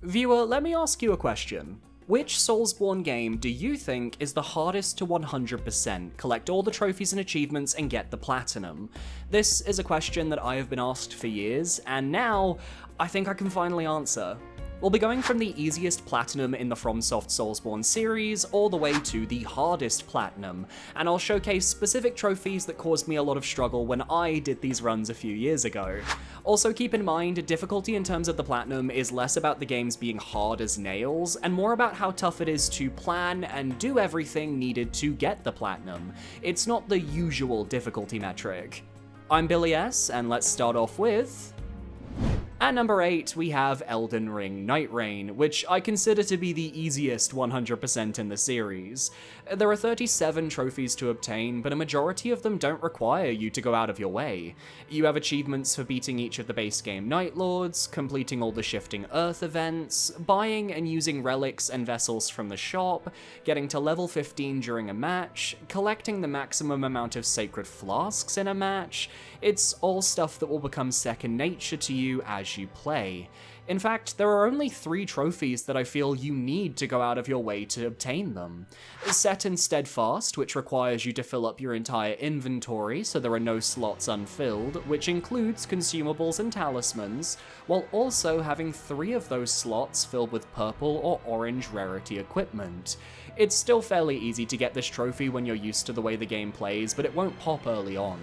Viewer, let me ask you a question. Which Soulsborne game do you think is the hardest to 100%, collect all the trophies and achievements and get the platinum? This is a question that I have been asked for years, and now I think I can finally answer. We'll be going from the easiest platinum in the FromSoft Soulsborne series all the way to the hardest platinum, and I'll showcase specific trophies that caused me a lot of struggle when I did these runs a few years ago. Also keep in mind, difficulty in terms of the platinum is less about the games being hard as nails, and more about how tough it is to plan and do everything needed to get the platinum. It's not the usual difficulty metric. I'm Billy S, and let's start off with... At number 8, we have Elden Ring Night Rain, which I consider to be the easiest 100% in the series. There are 37 trophies to obtain, but a majority of them don't require you to go out of your way. You have achievements for beating each of the base game Night Lords, completing all the Shifting Earth events, buying and using relics and vessels from the shop, getting to level 15 during a match, collecting the maximum amount of sacred flasks in a match. It's all stuff that will become second nature to you as you play. In fact, there are only 3 trophies that I feel you need to go out of your way to obtain them. Set and Steadfast, which requires you to fill up your entire inventory so there are no slots unfilled, which includes consumables and talismans, while also having 3 of those slots filled with purple or orange rarity equipment. It's still fairly easy to get this trophy when you're used to the way the game plays, but it won't pop early on.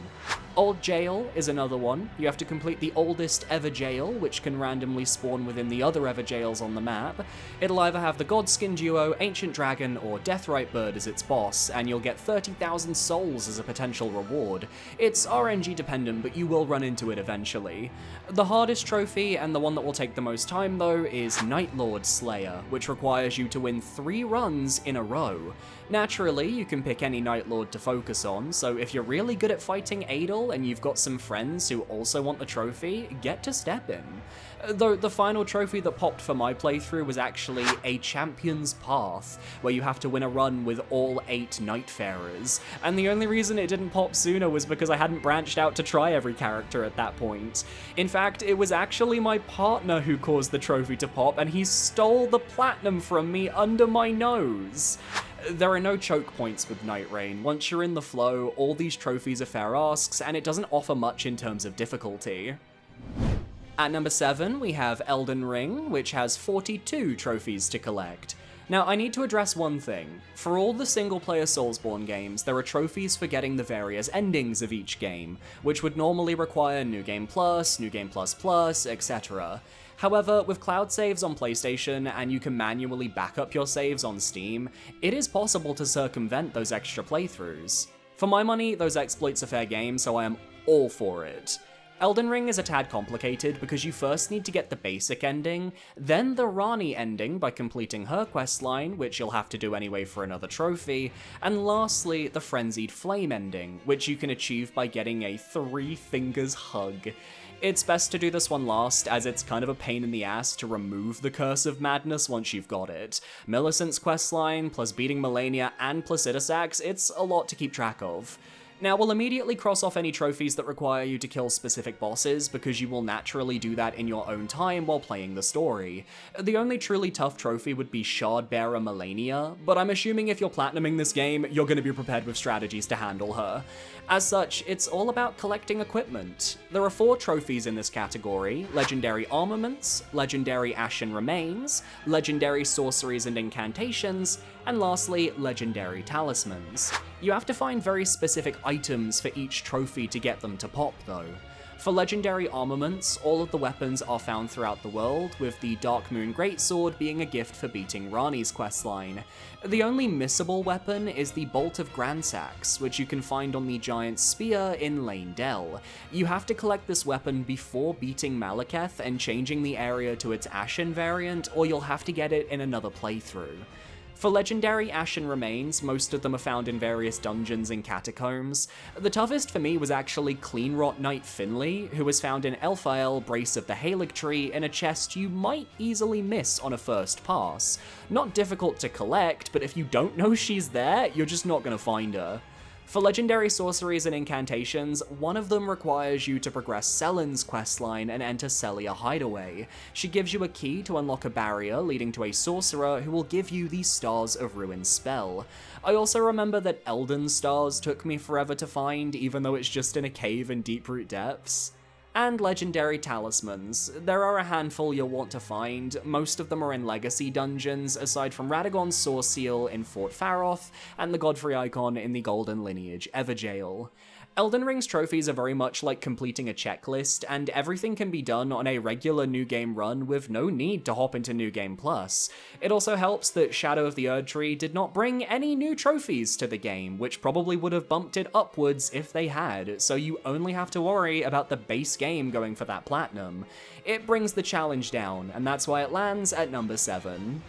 Old Jail is another one. You have to complete the oldest ever jail, which can randomly spawn within the other ever jails on the map. It'll either have the Godskin duo, Ancient Dragon, or Deathrite Bird as its boss, and you'll get 30,000 souls as a potential reward. It's RNG dependent, but you will run into it eventually. The hardest trophy, and the one that will take the most time though, is Night Lord Slayer, which requires you to win 3 runs in a row. Naturally, you can pick any Night Lord to focus on, so if you're really good at fighting Adel and you've got some friends who also want the trophy, get to step in. Though the final trophy that popped for my playthrough was actually a Champion's Path, where you have to win a run with all 8 Nightfarers, and the only reason it didn't pop sooner was because I hadn't branched out to try every character at that point. In fact, it was actually my partner who caused the trophy to pop, and he stole the platinum from me under my nose. There are no choke points with Night Rain. Once you're in the flow, all these trophies are fair asks, and it doesn't offer much in terms of difficulty. At number 7, we have Elden Ring, which has 42 trophies to collect. Now, I need to address one thing. For all the single-player Soulsborne games, there are trophies for getting the various endings of each game, which would normally require New Game Plus, New Game Plus Plus, etc. However, with cloud saves on PlayStation, and you can manually back up your saves on Steam, it is possible to circumvent those extra playthroughs. For my money, those exploits are fair game, so I am all for it. Elden Ring is a tad complicated because you first need to get the basic ending, then the Rani ending by completing her questline, which you'll have to do anyway for another trophy, and lastly, the Frenzied Flame ending, which you can achieve by getting a 3 fingers hug. It's best to do this one last, as it's kind of a pain in the ass to remove the Curse of Madness once you've got it. Millicent's questline, plus beating Melania and Placidusax, it's a lot to keep track of. Now, we'll immediately cross off any trophies that require you to kill specific bosses, because you will naturally do that in your own time while playing the story. The only truly tough trophy would be Shardbearer Melania, but I'm assuming if you're platinuming this game, you're going to be prepared with strategies to handle her. As such, it's all about collecting equipment. There are 4 trophies in this category: Legendary Armaments, Legendary Ashen Remains, Legendary Sorceries and Incantations, and lastly, Legendary Talismans. You have to find very specific items for each trophy to get them to pop though. For Legendary Armaments, all of the weapons are found throughout the world, with the Dark Moon Greatsword being a gift for beating Rani's questline. The only missable weapon is the Bolt of Gransax, which you can find on the Giant Spear in Lane Dell. You have to collect this weapon before beating Malekith and changing the area to its Ashen variant, or you'll have to get it in another playthrough. For Legendary Ashen Remains, most of them are found in various dungeons and catacombs. The toughest for me was actually Cleanrot Knight Finley, who was found in Elphael, Brace of the Halig Tree, in a chest you might easily miss on a first pass. Not difficult to collect, but if you don't know she's there, you're just not gonna find her. For legendary sorceries and incantations, one of them requires you to progress Selen's questline and enter Celia Hideaway. She gives you a key to unlock a barrier leading to a sorcerer who will give you the Stars of Ruin spell. I also remember that Elden Stars took me forever to find, even though it's just in a cave in Deeproot Depths. And legendary talismans. There are a handful you'll want to find. Most of them are in legacy dungeons, aside from Radagon's Source Seal in Fort Faroth, and the Godfrey icon in the Golden Lineage Everjail. Elden Ring's trophies are very much like completing a checklist, and everything can be done on a regular New Game run with no need to hop into New Game Plus. It also helps that Shadow of the Erdtree did not bring any new trophies to the game, which probably would have bumped it upwards if they had, so you only have to worry about the base game going for that platinum. It brings the challenge down, and that's why it lands at number 7.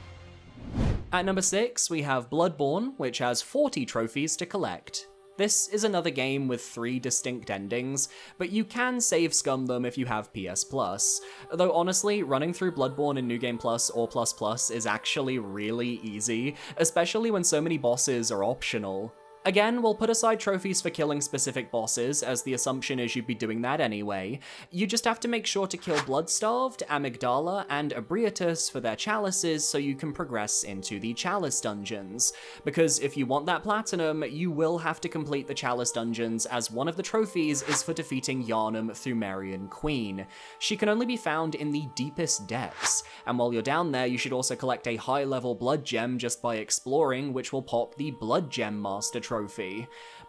At number 6, we have Bloodborne, which has 40 trophies to collect. This is another game with 3 distinct endings, but you can save scum them if you have PS Plus. Though honestly, running through Bloodborne in New Game Plus or Plus is actually really easy, especially when so many bosses are optional. Again, we'll put aside trophies for killing specific bosses, as the assumption is you'd be doing that anyway. You just have to make sure to kill Bloodstarved, Amygdala, and Ebrietus for their chalices so you can progress into the Chalice dungeons. Because if you want that platinum, you will have to complete the Chalice dungeons, as one of the trophies is for defeating Yharnam Thumerian Queen. She can only be found in the deepest depths, and while you're down there you should also collect a high-level blood gem just by exploring, which will pop the Blood Gem Master trophy.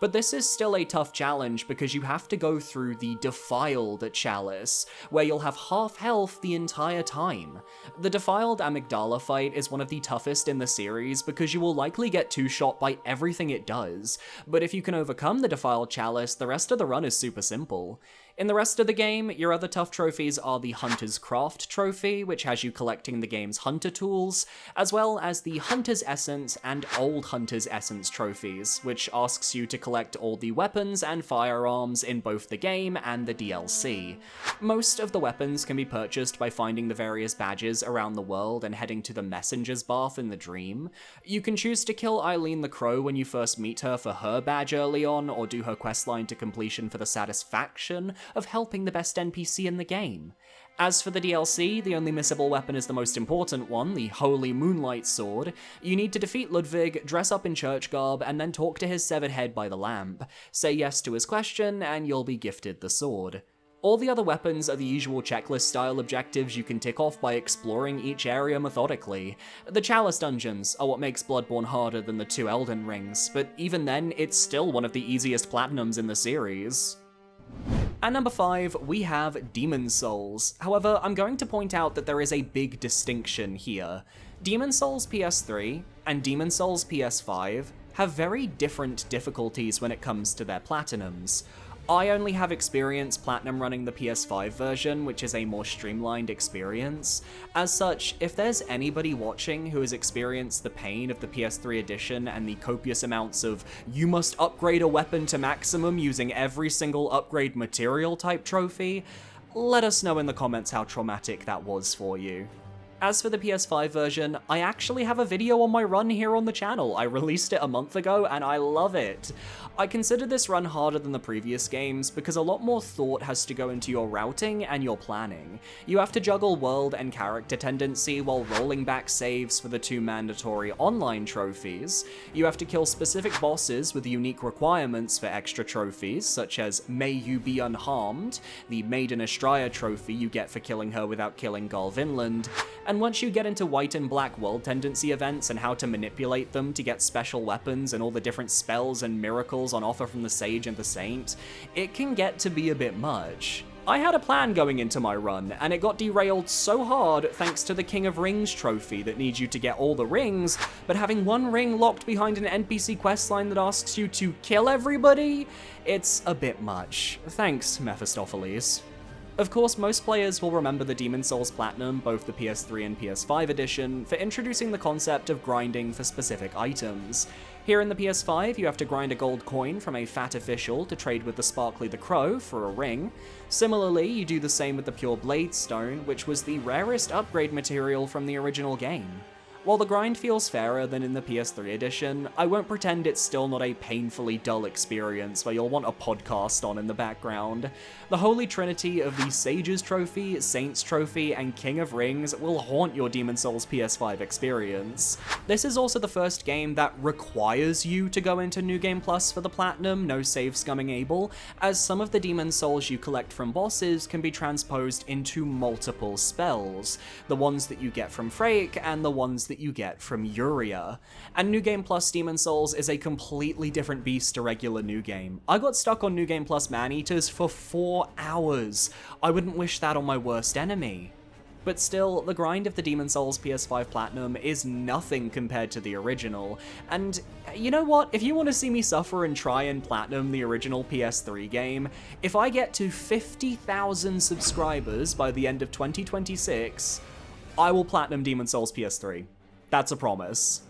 But this is still a tough challenge because you have to go through the Defiled Chalice, where you'll have half health the entire time. The Defiled Amygdala fight is one of the toughest in the series because you will likely get two-shot by everything it does, but if you can overcome the Defiled Chalice, the rest of the run is super simple. In the rest of the game, your other tough trophies are the Hunter's Craft trophy, which has you collecting the game's hunter tools, as well as the Hunter's Essence and Old Hunter's Essence trophies, which asks you to collect all the weapons and firearms in both the game and the DLC. Most of the weapons can be purchased by finding the various badges around the world and heading to the Messenger's Bath in the Dream. You can choose to kill Eileen the Crow when you first meet her for her badge early on, or do her questline to completion for the satisfaction of helping the best NPC in the game. As for the DLC, the only missable weapon is the most important one, the Holy Moonlight Sword. You need to defeat Ludwig, dress up in church garb, and then talk to his severed head by the lamp. Say yes to his question, and you'll be gifted the sword. All the other weapons are the usual checklist-style objectives you can tick off by exploring each area methodically. The Chalice dungeons are what makes Bloodborne harder than the 2 Elden Rings, but even then, it's still one of the easiest platinums in the series. At number 5, we have Demon's Souls. However, I'm going to point out that there is a big distinction here. Demon's Souls PS3 and Demon's Souls PS5 have very different difficulties when it comes to their platinums. I only have experience platinum running the PS5 version, which is a more streamlined experience. As such, if there's anybody watching who has experienced the pain of the PS3 edition and the copious amounts of "you must upgrade a weapon to maximum using every single upgrade material" type trophy, let us know in the comments how traumatic that was for you. As for the PS5 version, I actually have a video on my run here on the channel. I released it a month ago and I love it. I consider this run harder than the previous games because a lot more thought has to go into your routing and your planning. You have to juggle world and character tendency while rolling back saves for the 2 mandatory online trophies. You have to kill specific bosses with unique requirements for extra trophies, such as May You Be Unharmed, the Maiden Astraya trophy you get for killing her without killing Garl Vinland, and once you get into white and black world tendency events and how to manipulate them to get special weapons and all the different spells and miracles on offer from the Sage and the Saint, it can get to be a bit much. I had a plan going into my run, and it got derailed so hard thanks to the King of Rings trophy that needs you to get all the rings, but having one ring locked behind an NPC questline that asks you to kill everybody, it's a bit much. Thanks, Mephistopheles. Of course, most players will remember the Demon's Souls Platinum, both the PS3 and PS5 edition, for introducing the concept of grinding for specific items. Here in the PS5, you have to grind a gold coin from a fat official to trade with the Sparkly the Crow for a ring. Similarly, you do the same with the Pure Blade Stone, which was the rarest upgrade material from the original game. While the grind feels fairer than in the PS3 edition, I won't pretend it's still not a painfully dull experience where you'll want a podcast on in the background. The holy trinity of the Sage's Trophy, Saint's Trophy, and King of Rings will haunt your Demon's Souls PS5 experience. This is also the first game that requires you to go into New Game Plus for the Platinum, no save scumming able, as some of the Demon's Souls you collect from bosses can be transposed into multiple spells, the ones that you get from Freyk and the ones that you get from Yuria. And New Game Plus Demon's Souls is a completely different beast to regular New Game. I got stuck on New Game Plus Man-Eaters for 4 hours. I wouldn't wish that on my worst enemy. But still, the grind of the Demon's Souls PS5 Platinum is nothing compared to the original, and you know what, if you want to see me suffer and try and platinum the original PS3 game, if I get to 50,000 subscribers by the end of 2026, I will platinum Demon's Souls PS3. That's a promise.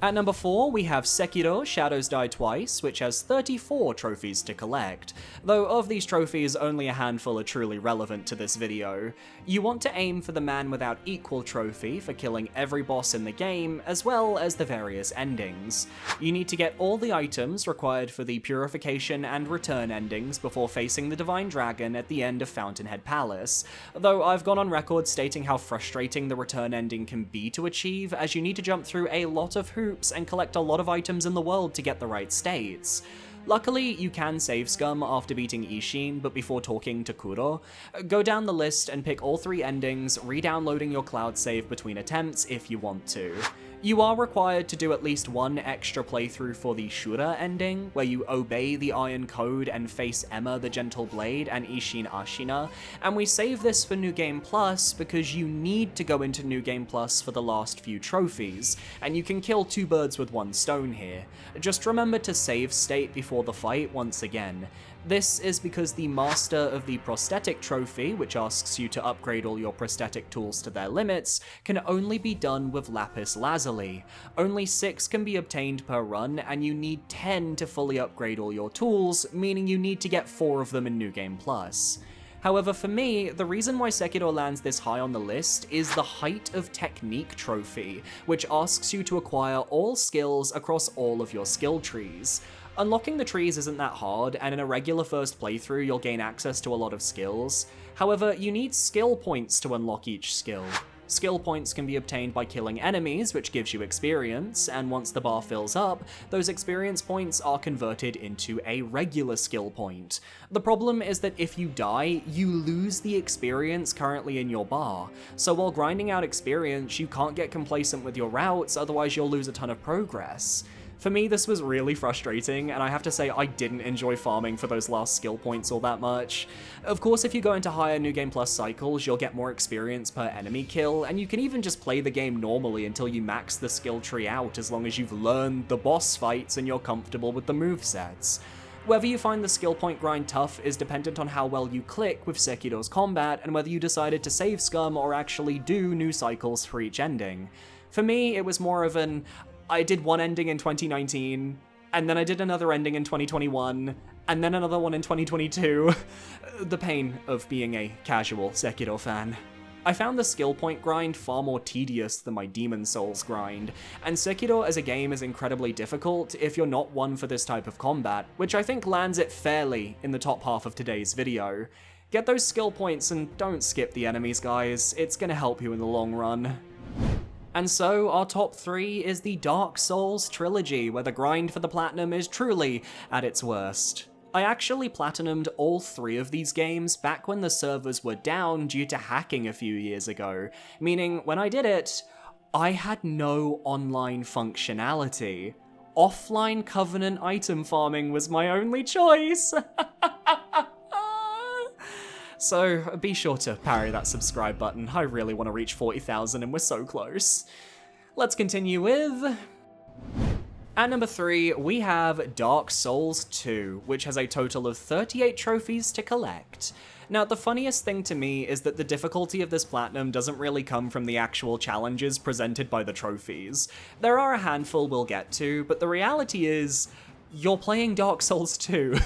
At number 4, we have Sekiro Shadows Die Twice, which has 34 trophies to collect, though of these trophies only a handful are truly relevant to this video. You want to aim for the Man Without Equal trophy for killing every boss in the game, as well as the various endings. You need to get all the items required for the Purification and Return endings before facing the Divine Dragon at the end of Fountainhead Palace, though I've gone on record stating how frustrating the Return ending can be to achieve, as you need to jump through a lot of hoops and collect a lot of items in the world to get the right states. Luckily, you can save scum after beating Ishin, but before talking to Kuro. Go down the list and pick all 3 endings, re-downloading your cloud save between attempts if you want to. You are required to do at least 1 extra playthrough for the Shura ending, where you obey the Iron Code and face Emma the Gentle Blade and Ishin Ashina, and we save this for New Game Plus because you need to go into New Game Plus for the last few trophies, and you can kill 2 birds with 1 stone here. Just remember to save state before the fight once again. This is because the Master of the Prosthetic trophy, which asks you to upgrade all your prosthetic tools to their limits, can only be done with Lapis Lazuli. Only 6 can be obtained per run, and you need 10 to fully upgrade all your tools, meaning you need to get 4 of them in New Game Plus. However, for me, the reason why Sekiro lands this high on the list is the Height of Technique trophy, which asks you to acquire all skills across all of your skill trees. Unlocking the trees isn't that hard, and in a regular first playthrough you'll gain access to a lot of skills. However, you need skill points to unlock each skill. Skill points can be obtained by killing enemies, which gives you experience, and once the bar fills up, those experience points are converted into a regular skill point. The problem is that if you die, you lose the experience currently in your bar, so while grinding out experience, you can't get complacent with your routes, otherwise you'll lose a ton of progress. For me, this was really frustrating, and I have to say I didn't enjoy farming for those last skill points all that much. Of course, if you go into higher New Game Plus cycles, you'll get more experience per enemy kill, and you can even just play the game normally until you max the skill tree out as long as you've learned the boss fights and you're comfortable with the movesets. Whether you find the skill point grind tough is dependent on how well you click with Sekiro's combat and whether you decided to save scum or actually do new cycles for each ending. For me, it was more of an, I did 1 ending in 2019, and then I did another ending in 2021, and then another one in 2022. The pain of being a casual Sekiro fan. I found the skill point grind far more tedious than my Demon's Souls grind, and Sekiro as a game is incredibly difficult if you're not one for this type of combat, which I think lands it fairly in the top half of today's video. Get those skill points and don't skip the enemies, guys, it's gonna help you in the long run. And so, our top 3 is the Dark Souls trilogy, where the grind for the platinum is truly at its worst. I actually platinumed all 3 of these games back when the servers were down due to hacking a few years ago, meaning when I did it, I had no online functionality. Offline Covenant item farming was my only choice! So be sure to parry that subscribe button, I really want to reach 40,000 and we're so close. Let's continue with... At number 3, we have Dark Souls 2, which has a total of 38 trophies to collect. Now, the funniest thing to me is that the difficulty of this platinum doesn't really come from the actual challenges presented by the trophies. There are a handful we'll get to, but the reality is, you're playing Dark Souls 2.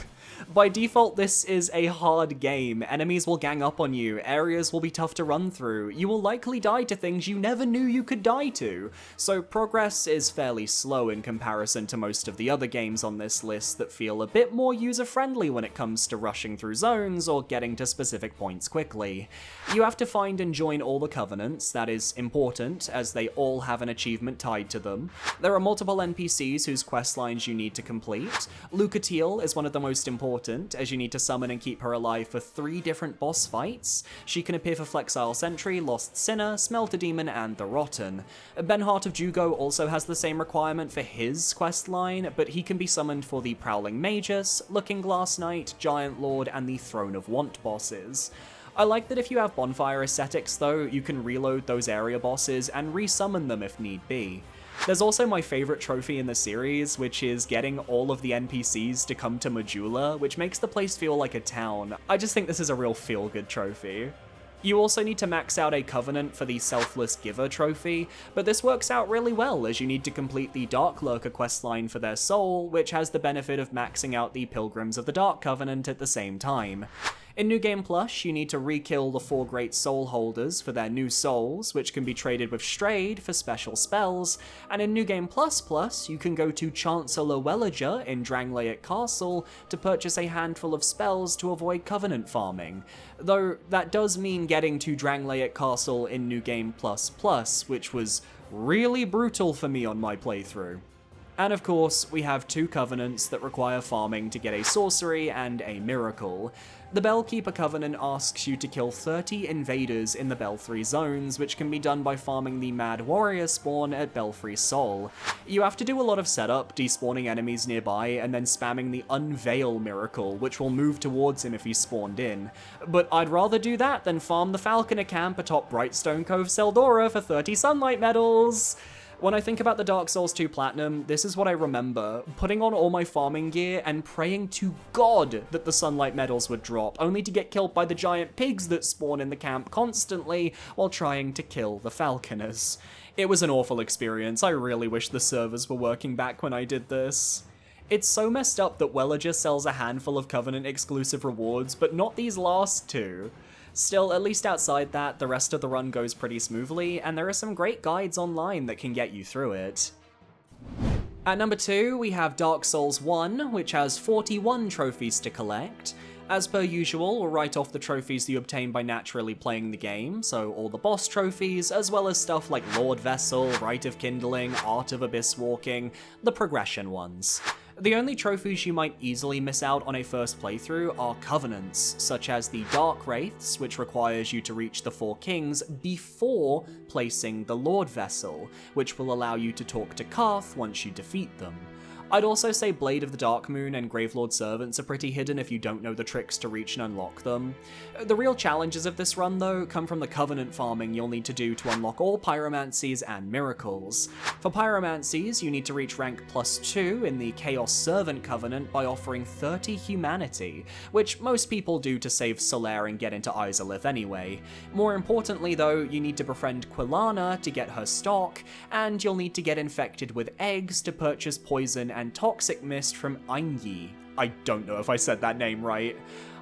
By default, this is a hard game. Enemies will gang up on you, areas will be tough to run through, you will likely die to things you never knew you could die to, so progress is fairly slow in comparison to most of the other games on this list that feel a bit more user-friendly when it comes to rushing through zones or getting to specific points quickly. You have to find and join all the covenants, that is important, as they all have an achievement tied to them. There are multiple NPCs whose questlines you need to complete. Lucatiel is one of the most important, as you need to summon and keep her alive for 3 different boss fights. She can appear for Flexile Sentry, Lost Sinner, Smelter Demon, and the Rotten. Benhart of Jugo also has the same requirement for his questline, but he can be summoned for the Prowling Magus, Looking Glass Knight, Giant Lord, and the Throne of Want bosses. I like that if you have bonfire ascetics though, you can reload those area bosses and resummon them if need be. There's also my favourite trophy in the series, which is getting all of the NPCs to come to Majula, which makes the place feel like a town. I just think this is a real feel-good trophy. You also need to max out a Covenant for the Selfless Giver trophy, but this works out really well as you need to complete the Dark Lurker questline for their soul, which has the benefit of maxing out the Pilgrims of the Dark Covenant at the same time. In New Game Plus, you need to re-kill the 4 Great Soul Holders for their new souls, which can be traded with Strayed for special spells, and in New Game Plus, you can go to Chancellor Welliger in Drangleic Castle to purchase a handful of spells to avoid Covenant farming, though that does mean getting to Drangleic Castle in New Game Plus, which was really brutal for me on my playthrough. And of course, we have 2 covenants that require farming to get a sorcery and a miracle. The Bellkeeper Covenant asks you to kill 30 invaders in the Belfry zones, which can be done by farming the Mad Warrior spawn at Belfry Sol. You have to do a lot of setup, despawning enemies nearby, and then spamming the Unveil miracle, which will move towards him if he's spawned in. But I'd rather do that than farm the Falconer camp atop Brightstone Cove Seldora for 30 sunlight medals! When I think about the Dark Souls 2 Platinum, this is what I remember, putting on all my farming gear and praying to God that the sunlight medals would drop, only to get killed by the giant pigs that spawn in the camp constantly while trying to kill the falconers. It was an awful experience. I really wish the servers were working back when I did this. It's so messed up that Welliger sells a handful of Covenant exclusive rewards, but not these last 2. Still, at least outside that, the rest of the run goes pretty smoothly, and there are some great guides online that can get you through it. At number 2, we have Dark Souls 1, which has 41 trophies to collect. As per usual, we'll write off the trophies you obtain by naturally playing the game, so all the boss trophies, as well as stuff like Lord Vessel, Rite of Kindling, Art of Abyss Walking, the progression ones. The only trophies you might easily miss out on a first playthrough are covenants, such as the Dark Wraiths, which requires you to reach the 4 kings before placing the Lord Vessel, which will allow you to talk to Karth once you defeat them. I'd also say Blade of the Darkmoon and Gravelord Servants are pretty hidden if you don't know the tricks to reach and unlock them. The real challenges of this run, though, come from the Covenant farming you'll need to do to unlock all Pyromancies and Miracles. For Pyromancies, you need to reach rank +2 in the Chaos Servant Covenant by offering 30 Humanity, which most people do to save Solaire and get into Izalith anyway. More importantly, though, you need to befriend Quilana to get her stock, and you'll need to get infected with eggs to purchase poison and toxic mist from Ainyi. I don't know if I said that name right.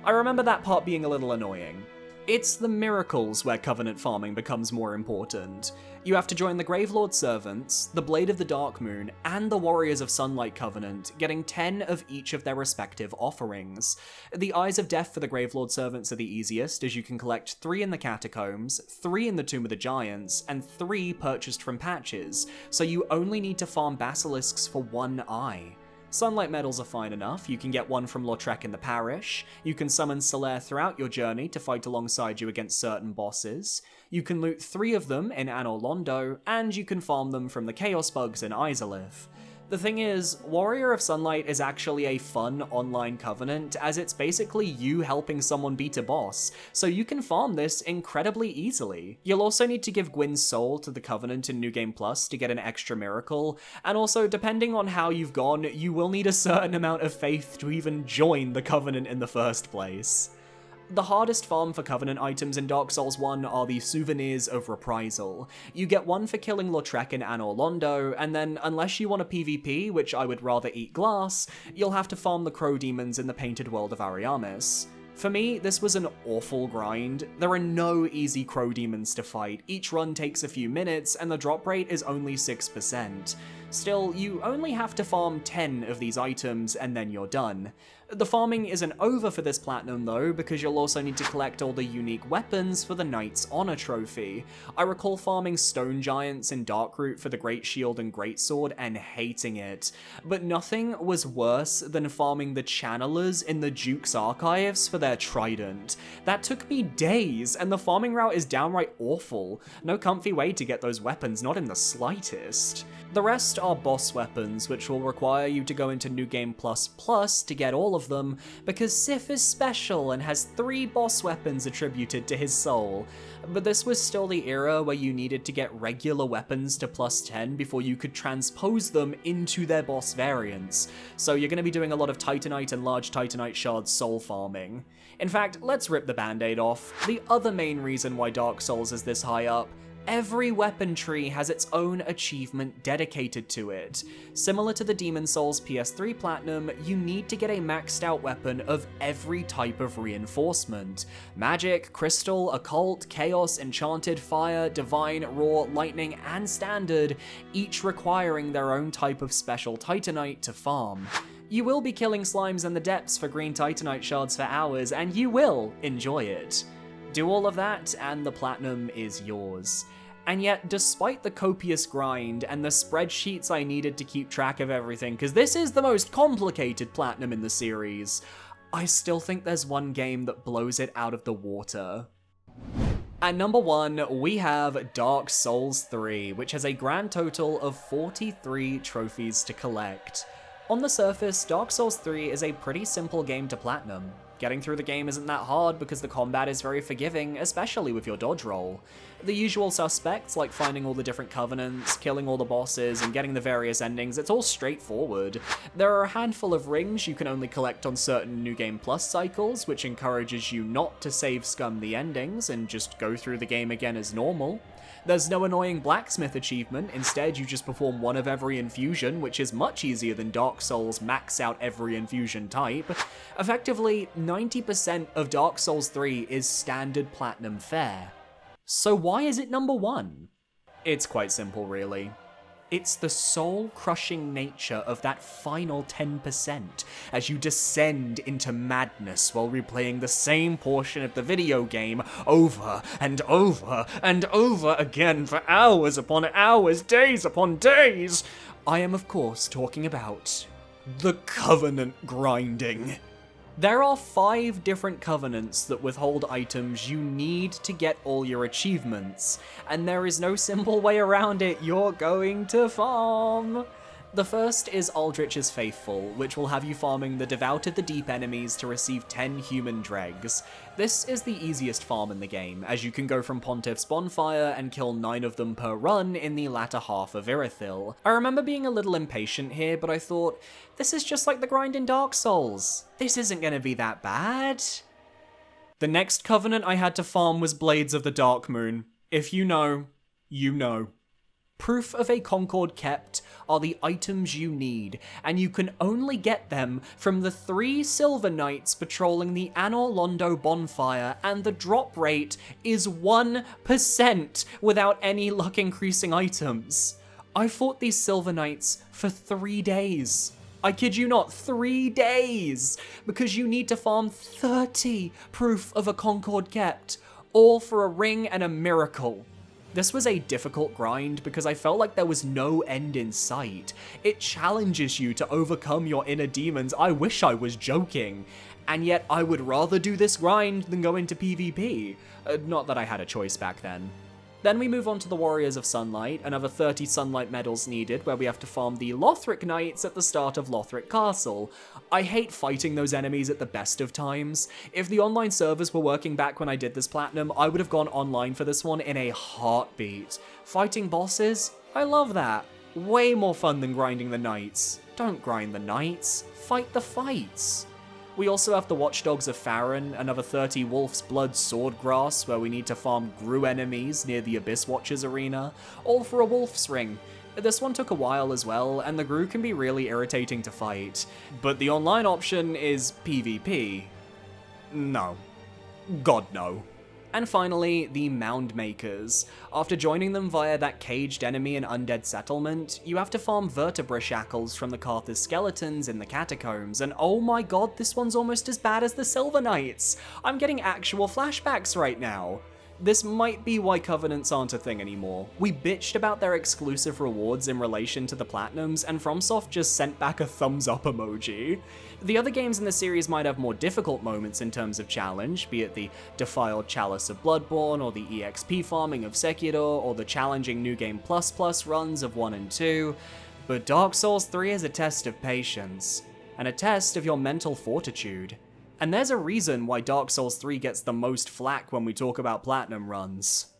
I remember that part being a little annoying. It's the miracles where Covenant farming becomes more important. You have to join the Gravelord Servants, the Blade of the Darkmoon, and the Warriors of Sunlight Covenant, getting 10 of each of their respective offerings. The Eyes of Death for the Gravelord Servants are the easiest, as you can collect 3 in the Catacombs, 3 in the Tomb of the Giants, and 3 purchased from patches, so you only need to farm basilisks for 1 eye. Sunlight medals are fine enough, you can get 1 from Lautrec in the parish, you can summon Solaire throughout your journey to fight alongside you against certain bosses, you can loot 3 of them in Anor Londo, and you can farm them from the Chaos Bugs in Izalith. The thing is, Warrior of Sunlight is actually a fun online covenant, as it's basically you helping someone beat a boss, so you can farm this incredibly easily. You'll also need to give Gwyn's soul to the Covenant in New Game Plus to get an extra miracle, and also, depending on how you've gone, you will need a certain amount of faith to even join the Covenant in the first place. The hardest farm for Covenant items in Dark Souls 1 are the Souvenirs of Reprisal. You get one for killing Lautrec and Anor Londo, and then unless you want a PvP, which I would rather eat glass, you'll have to farm the Crow Demons in the Painted World of Ariamis. For me, this was an awful grind. There are no easy Crow Demons to fight, each run takes a few minutes, and the drop rate is only 6%. Still, you only have to farm 10 of these items and then you're done. The farming isn't over for this platinum though, because you'll also need to collect all the unique weapons for the Knight's Honor trophy. I recall farming Stone Giants in Darkroot for the Great Shield and Greatsword and hating it, but nothing was worse than farming the Channelers in the Duke's Archives for their Trident. That took me days, and the farming route is downright awful. No comfy way to get those weapons, not in the slightest. The rest are boss weapons, which will require you to go into New Game Plus Plus to get all of them, because Sif is special and has 3 boss weapons attributed to his soul. But this was still the era where you needed to get regular weapons to plus 10 before you could transpose them into their boss variants, so you're going to be doing a lot of Titanite and large Titanite shards soul farming. In fact, let's rip the band-aid off. The other main reason why Dark Souls is this high up: every weapon tree has its own achievement dedicated to it. Similar to the Demon Souls PS3 Platinum, you need to get a maxed out weapon of every type of reinforcement. Magic, Crystal, Occult, Chaos, Enchanted, Fire, Divine, Raw, Lightning, and Standard, each requiring their own type of special Titanite to farm. You will be killing slimes in the depths for green Titanite shards for hours, and you will enjoy it. Do all of that, and the platinum is yours. And yet, despite the copious grind and the spreadsheets I needed to keep track of everything, because this is the most complicated platinum in the series, I still think there's one game that blows it out of the water. At number 1, we have Dark Souls 3, which has a grand total of 43 trophies to collect. On the surface, Dark Souls 3 is a pretty simple game to platinum. Getting through the game isn't that hard because the combat is very forgiving, especially with your dodge roll. The usual suspects, like finding all the different covenants, killing all the bosses, and getting the various endings, it's all straightforward. There are a handful of rings you can only collect on certain New Game Plus cycles, which encourages you not to save scum the endings and just go through the game again as normal. There's no annoying blacksmith achievement, instead you just perform one of every infusion, which is much easier than Dark Souls max out every infusion type. Effectively, 90% of Dark Souls 3 is standard platinum fare. So why is it number 1? It's quite simple, really. It's the soul-crushing nature of that final 10% as you descend into madness while replaying the same portion of the video game over and over and over again for hours upon hours, days upon days. I am, of course, talking about the Covenant grinding. There are 5 different covenants that withhold items you need to get all your achievements, and there is no simple way around it, you're going to farm. The first is Aldrich's Faithful, which will have you farming the Devout of the Deep enemies to receive 10 human dregs. This is the easiest farm in the game, as you can go from Pontiff's Bonfire and kill 9 of them per run in the latter half of Irithyll. I remember being a little impatient here, but I thought, this is just like the grind in Dark Souls. This isn't gonna be that bad. The next covenant I had to farm was Blades of the Dark Moon. If you know, you know. Proof of a Concord kept are the items you need, and you can only get them from the 3 Silver Knights patrolling the Anor Londo bonfire, and the drop rate is 1% without any luck increasing items. I fought these Silver Knights for 3 days. I kid you not, 3 days! Because you need to farm 30 proof of a Concord kept, all for a ring and a miracle. This was a difficult grind because I felt like there was no end in sight. It challenges you to overcome your inner demons. I wish I was joking. And yet I would rather do this grind than go into PvP. Not that I had a choice back then. Then we move on to the Warriors of Sunlight, another 30 Sunlight medals needed, where we have to farm the Lothric Knights at the start of Lothric Castle. I hate fighting those enemies at the best of times. If the online servers were working back when I did this platinum, I would have gone online for this one in a heartbeat. Fighting bosses? I love that. Way more fun than grinding the knights. Don't grind the knights, fight the fights. We also have the Watchdogs of Farron, another 30 Wolf's Blood Swordgrass where we need to farm Gru enemies near the Abyss Watchers arena, all for a Wolf's Ring. This one took a while as well, and the Gru can be really irritating to fight, but the online option is PvP. No. God no. And finally, the Mound Makers. After joining them via that caged enemy in Undead Settlement, you have to farm vertebra shackles from the Carthus skeletons in the catacombs, and oh my god, this one's almost as bad as the Silver Knights! I'm getting actual flashbacks right now. This might be why Covenants aren't a thing anymore. We bitched about their exclusive rewards in relation to the Platinums, and FromSoft just sent back a thumbs up emoji. The other games in the series might have more difficult moments in terms of challenge, be it the Defiled Chalice of Bloodborne, or the EXP farming of Sekiro, or the challenging New Game Plus Plus runs of 1 and 2, but Dark Souls 3 is a test of patience, and a test of your mental fortitude. And there's a reason why Dark Souls 3 gets the most flack when we talk about Platinum runs.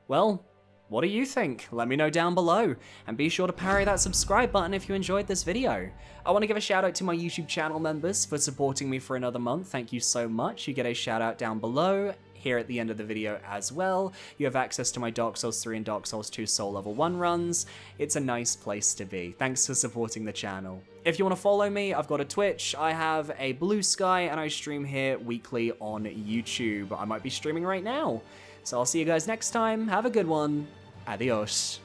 Well, what do you think? Let me know down below, and be sure to parry that subscribe button if you enjoyed this video. I want to give a shout out to my YouTube channel members for supporting me for another month. Thank you so much. You get a shout out down below, here at the end of the video as well. You have access to my Dark Souls 3 and Dark Souls 2 Soul Level 1 runs. It's a nice place to be. Thanks for supporting the channel. If you want to follow me, I've got a Twitch, I have a Blue Sky, and I stream here weekly on YouTube. I might be streaming right now. So I'll see you guys next time. Have a good one. Adios.